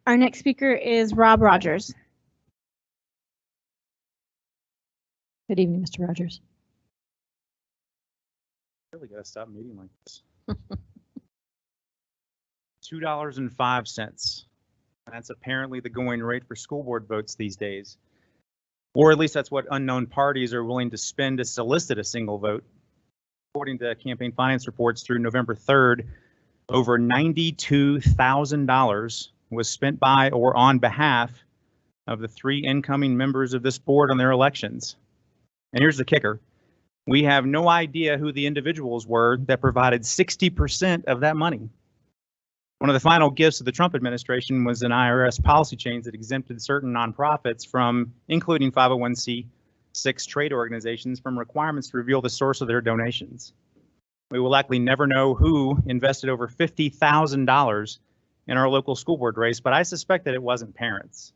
Our next speaker is Rob Rogers. Good evening, Mr. Rogers. Really got to stop meeting like this. $2.05. That's apparently the going rate for school board votes these days. Or at least that's what unknown parties are willing to spend to solicit a single vote. According to campaign finance reports through November 3rd, over $92,000 was spent by or on behalf of the 3 incoming members of this board on their elections. And here's the kicker. We have no idea who the individuals were that provided 60% of that money. One of the final gifts of the Trump administration was an IRS policy change that exempted certain nonprofits from, including 501c6 trade organizations, from requirements to reveal the source of their donations. We will likely never know who invested over $50,000 in our local school board race, but I suspect that it wasn't parents.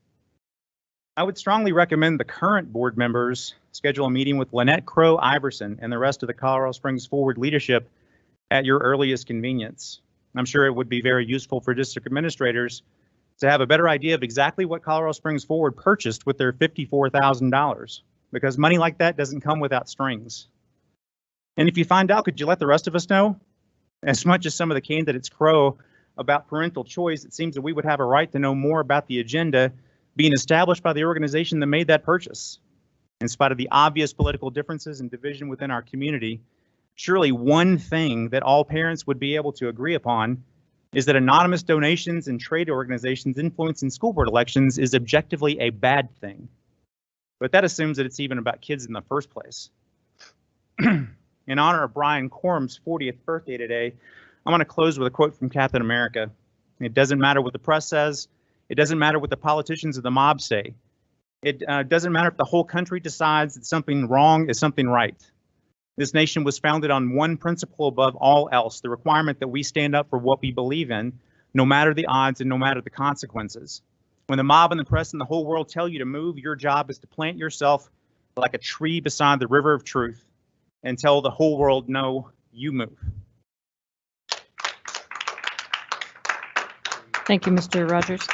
I would strongly recommend the current board members schedule a meeting with Lynette Crow Iverson and the rest of the Colorado Springs Forward leadership at your earliest convenience. I'm sure it would be very useful for district administrators to have a better idea of exactly what Colorado Springs Forward purchased with their $54,000, because money like that doesn't come without strings. And if you find out, could you let the rest of us know? As much as some of the candidates crow about parental choice, it seems that we would have a right to know more about the agenda being established by the organization that made that purchase. In spite of the obvious political differences and division within our community, surely one thing that all parents would be able to agree upon is that anonymous donations and trade organizations influencing school board elections is objectively a bad thing. But that assumes that it's even about kids in the first place. In honor of Brian Corum's 40th birthday today, I'm going to close with a quote from Captain America. It doesn't matter what the press says. It doesn't matter what the politicians of the mob say. It doesn't matter if the whole country decides that something wrong is something right. This nation was founded on one principle above all else, the requirement that we stand up for what we believe in, no matter the odds and no matter the consequences. When the mob and the press and the whole world tell you to move, your job is to plant yourself like a tree beside the river of truth and tell the whole world, no, you move. Thank you, Mr. Rogers.